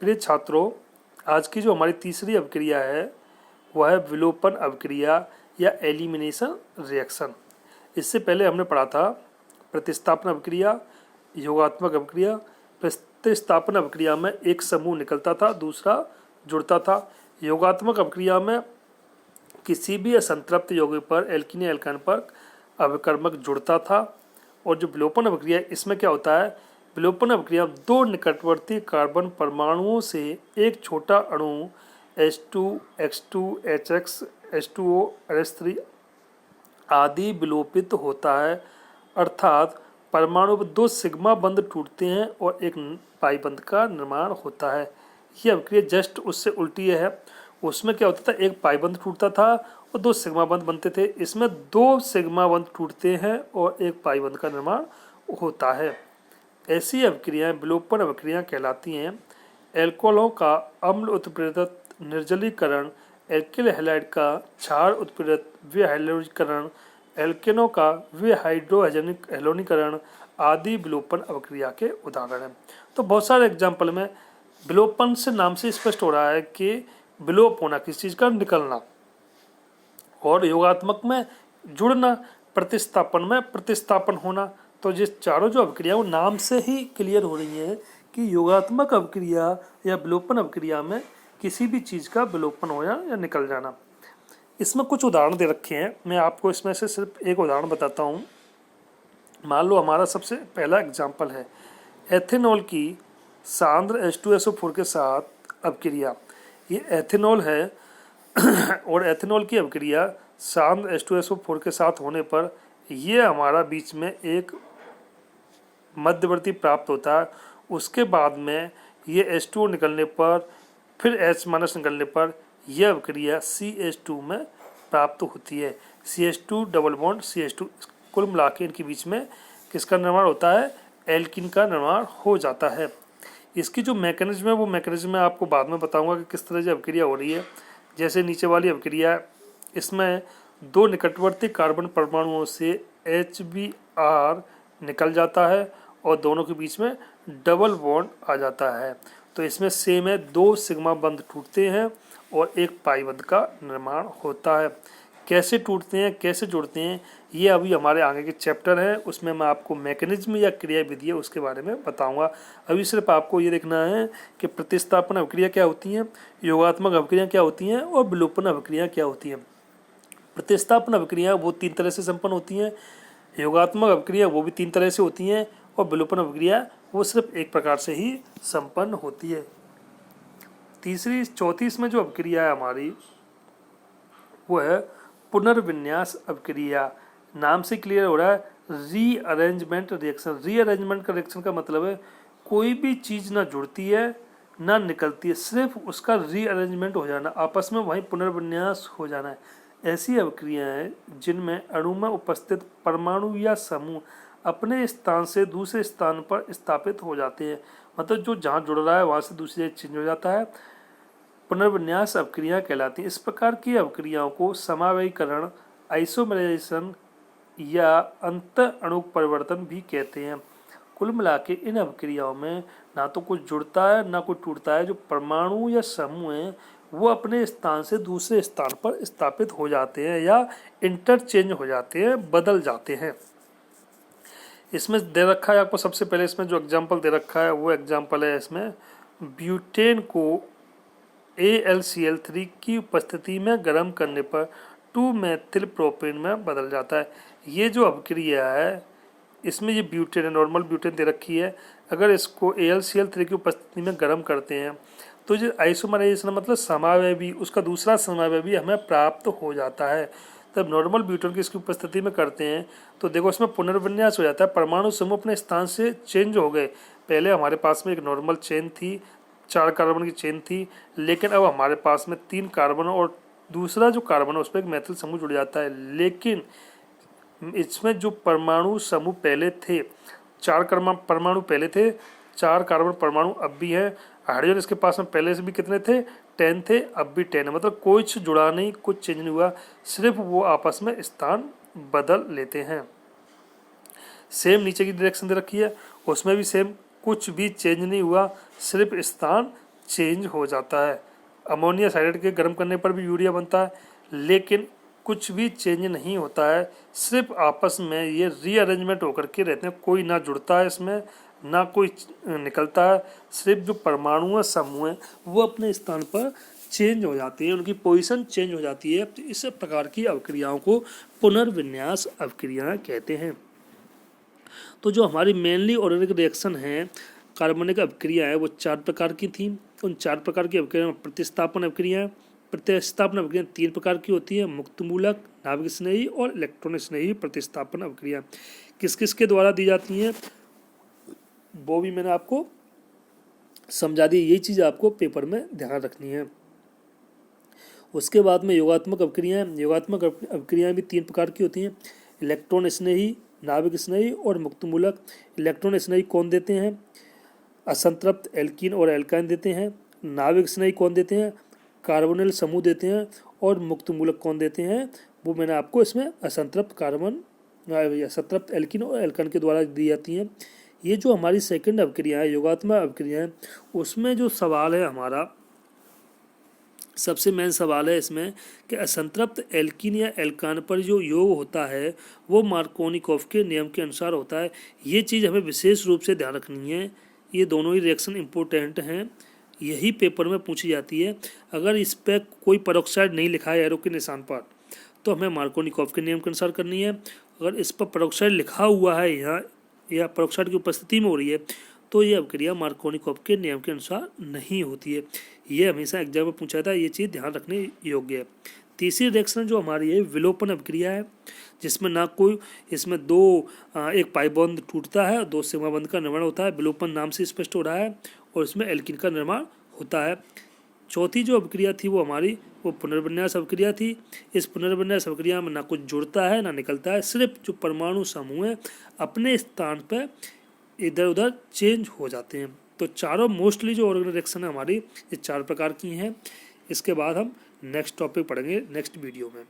प्रिय छात्रों, आज की जो हमारी तीसरी अभिक्रिया है वह है विलोपन अभिक्रिया या एलिमिनेशन रिएक्शन। इससे पहले हमने पढ़ा था प्रतिस्थापन अभिक्रिया, योगात्मक अभिक्रिया। प्रतिस्थापन अभिक्रिया में एक समूह निकलता था, दूसरा जुड़ता था। योगात्मक अभिक्रिया में किसी भी असंतृप्त यौगिक पर एल्कीन या एल्काइन पर अभिकर्मक जुड़ता था। और जो विलोपन अभिक्रिया, इसमें क्या होता है, विलोपन अभिक्रिया दो निकटवर्ती कार्बन परमाणुओं से एक छोटा अणु H2, X2, HX, H2O, NH3 आदि विलोपित होता है। अर्थात परमाणु में दो सिग्मा बंध टूटते हैं और एक पाई बंध का निर्माण होता है। यह अभिक्रिया जस्ट उससे उल्टी है। उसमें क्या होता था, एक पाई बंध टूटता था और दो सिग्मा बंध बनते थे। इसमें दो सिग्मा बंध टूटते हैं और एक पाई बंध का निर्माण होता है। ऐसी अभिक्रियाएं विलोपन अभिक्रियाएं कहलाती हैं। एल्कोहलों का अम्ल उत्प्रेरक निर्जलीकरण, एल्किल हैलाइड का क्षार उत्प्रेरक विहाइड्रोजीकरण, एल्केनों का विहाइड्रोजनिक हैलोनीकरण आदि विलोपन अभिक्रिया के उदाहरण हैं। तो बहुत सारे एग्जाम्पल में विलोपन से नाम से स्पष्ट हो रहा है कि विलोप होना, किसी चीज़ का निकलना, और योगात्मक में जुड़ना, प्रतिस्थापन में प्रतिस्थापन होना। तो ये चारों जो अभिक्रिया वो नाम से ही क्लियर हो रही है कि योगात्मक अभिक्रिया या विलोपन अभिक्रिया में किसी भी चीज़ का विलोपन हो या निकल जाना। इसमें कुछ उदाहरण दे रखे हैं, मैं आपको इसमें से सिर्फ एक उदाहरण बताता हूँ। मान लो हमारा सबसे पहला एग्जाम्पल है एथेनॉल की सांद्र H2SO4 के साथ अभिक्रिया। ये एथेनॉल है और एथेनॉल की अभिक्रिया सांद्र H2SO4 के साथ होने पर ये हमारा बीच में एक मध्यवर्ती प्राप्त होता है। उसके बाद में ये H2O निकलने पर फिर H- निकलने पर यह अभिक्रिया CH2 में प्राप्त होती है। CH2 डबल बॉन्ड CH2, कुल मिला के इनके बीच में किसका निर्माण होता है, एल्किन का निर्माण हो जाता है। इसकी जो मैकेनिज्म है वो मैकेनिज्म मैं आपको बाद में बताऊंगा कि किस तरह से अभिक्रिया हो रही है। जैसे नीचे वाली अभिक्रिया, इसमें दो निकटवर्ती कार्बन परमाणुओं से HBr निकल जाता है और दोनों के बीच में डबल बॉन्ड आ जाता है। तो इसमें सेम है, दो सिग्मा बंध टूटते हैं और एक पाई बंध का निर्माण होता है। कैसे टूटते हैं, कैसे जुड़ते हैं, ये अभी हमारे आगे के चैप्टर है, उसमें मैं आपको मैकेनिज्म या क्रिया विधि है उसके बारे में बताऊंगा। अभी सिर्फ आपको ये देखना है कि प्रतिस्थापन अभिक्रिया क्या होती हैं, योगात्मक अभिक्रिया क्या होती हैं और विलोपन अभिक्रिया क्या होती हैं। प्रतिस्थापन अभिक्रिया वो तीन तरह से संपन्न होती हैं, योगात्मक अभिक्रिया वो भी तीन तरह से होती हैं और विलोपन अभिक्रिया वो सिर्फ एक प्रकार से ही संपन्न होती है। तीसरी चौथी इसमें जो अभिक्रिया है हमारी वो है पुनर्विन्यास अभिक्रिया। नाम से क्लियर हो रहा है, रीअरेंजमेंट रिएक्शन। रीअरेंजमेंट का रिएक्शन का मतलब है कोई भी चीज़ ना जुड़ती है ना निकलती है, सिर्फ उसका रीअरेंजमेंट हो जाना, आपस में वहीं पुनर्विन्यास हो जाना है। ऐसी अभिक्रियाएं जिनमें अणु में उपस्थित परमाणु या समूह अपने स्थान से दूसरे स्थान पर स्थापित हो जाते हैं, मतलब जो जहाँ जुड़ रहा है वहाँ से दूसरी जगह चेंज हो जाता है, पुनर्विन्यास अभिक्रिया कहलाती है। इस प्रकार की अभिक्रियाओं को समावयीकरण, आइसोमराइजेशन या अंत अणु परिवर्तन भी कहते हैं। कुल मिला के इन अभिक्रियाओं में ना तो कुछ जुड़ता है ना कुछ टूटता है। जो परमाणु या समूह हैं वो अपने स्थान से दूसरे स्थान पर स्थापित हो जाते हैं या इंटरचेंज हो जाते हैं, बदल जाते हैं। इसमें दे रखा है आपको, सबसे पहले इसमें जो एग्जाम्पल दे रखा है वो एग्जाम्पल है इसमें ब्यूटेन को AlCl3 की उपस्थिति में गर्म करने पर 2-मेथिल प्रोपेन में बदल जाता है। ये जो अभिक्रिया है इसमें ये ब्यूटेन है, नॉर्मल ब्यूटेन दे रखी है। अगर इसको AlCl3 की उपस्थिति में गर्म करते हैं तो जो आइसोमराइजेशन मतलब समावयवी, उसका दूसरा समावयवी हमें प्राप्त हो जाता है। तब नॉर्मल ब्यूटेन की इसकी उपस्थिति में करते हैं तो देखो इसमें पुनर्विन्यास हो जाता है, परमाणु समूह अपने स्थान से चेंज हो गए। पहले हमारे पास में एक नॉर्मल चेन थी, 4 कार्बन की चेन थी, लेकिन अब हमारे पास में 3 कार्बन और दूसरा जो कार्बन है उस पर एक मैथिल समूह जुड़ जाता है। लेकिन इसमें जो परमाणु समूह पहले थे, 4 परमाणु पहले थे, 4 कार्बन परमाणु अब भी है। हाइड्रोजन इसके पास में पहले से भी कितने थे, 10 थे, अब भी 10 है। मतलब कुछ जुड़ा नहीं, कुछ चेंज नहीं हुआ, सिर्फ वो आपस में स्थान बदल लेते हैं। सेम नीचे की डायरेक्शन दे रखी है, उसमें भी सेम, कुछ भी चेंज नहीं हुआ, सिर्फ स्थान चेंज हो जाता है। अमोनिया साइड्राइड के गर्म करने पर भी यूरिया बनता है, लेकिन कुछ भी चेंज नहीं होता है, सिर्फ आपस में ये रीअरेंजमेंट होकर के रहते हैं। कोई ना जुड़ता है इसमें, ना कोई निकलता है, सिर्फ जो परमाणु समूह है वो अपने स्थान पर चेंज हो जाती है, उनकी पोजीशन चेंज हो जाती है। तो इस प्रकार की अभिक्रियाओं को पुनर्विन्यास अभिक्रियाएं कहते हैं। तो जो हमारी मेनली ऑर्गेनिक रिएक्शन है, कार्बनिक अभिक्रिया है, वो 4 प्रकार की थी। उन 4 प्रकार की अभिक्रिया में प्रतिस्थापन अभिक्रियाएं, प्रतिस्थापन अभिक्रिया 3 प्रकार की होती है, मुक्त मूलक, नाभिक स्नेही और इलेक्ट्रॉन स्नेही प्रतिस्थापन अभिक्रिया। किस किस के द्वारा दी जाती हैं वो भी मैंने आपको समझा दी, यही चीज़ आपको पेपर में ध्यान रखनी है। उसके बाद में योगात्मक अभिक्रियाएं, योगात्मक अभिक्रियाएं भी 3 प्रकार की होती हैं, इलेक्ट्रॉन स्नेही, नाभिक स्नेही और मुक्त मूलक। इलेक्ट्रॉन स्नेही कौन देते हैं? असंतृप्त एल्कीन और एल्काइन देते हैं। नाभिक स्नेही कौन देते हैं? कार्बोनिल समूह देते हैं। और मुक्त मूलक कौन देते हैं? वो मैंने आपको इसमें असंतृप्त कार्बन, असंतृप्त एल्कीन और एल्काइन के द्वारा दी जाती हैं। ये जो हमारी सेकंड अभिक्रिया है, योगात्मक अभिक्रिया है, उसमें जो सवाल है हमारा, सबसे मेन सवाल है इसमें कि असंतृप्त एल्कीन या एल्कान पर जो योग होता है वो मार्कोनिकॉफ के नियम के अनुसार होता है। ये चीज़ हमें विशेष रूप से ध्यान रखनी है। ये दोनों ही रिएक्शन इम्पोर्टेंट हैं, यही पेपर में पूछी जाती है। अगर इस पर कोई पेरोक्साइड नहीं लिखा है एरो के निशान पर, तो हमें मार्कोनिकॉफ के नियम के अनुसार करनी है। अगर इस पर पेरोक्साइड लिखा हुआ है यहाँ, या पेरोक्साइड की उपस्थिति में हो रही है, तो ये अभिक्रिया मार्कोनिकॉफ के नियम के अनुसार नहीं होती है। ये हमेशा एग्जाम में पूछा था, ये चीज़ ध्यान रखने योग्य है। तीसरी रिएक्शन जो हमारी है विलोपन अभिक्रिया है, जिसमें ना कोई, इसमें एक पाई बॉन्ड टूटता है, 2 सिग्मा बॉन्ड का निर्माण होता है। विलोपन नाम से स्पष्ट हो रहा है, और इसमें एल्कीन का निर्माण होता है। चौथी जो अभिक्रिया थी वो पुनर्विन्यास अभिक्रिया थी। इस पुनर्विन्यास अभिक्रिया में ना कुछ जुड़ता है ना निकलता है, सिर्फ जो परमाणु समूह है अपने स्थान पर इधर उधर चेंज हो जाते हैं। तो चारों मोस्टली जो ऑर्गेनिक रिएक्शन है हमारी, ये 4 प्रकार की हैं। इसके बाद हम नेक्स्ट टॉपिक पढ़ेंगे नेक्स्ट वीडियो में।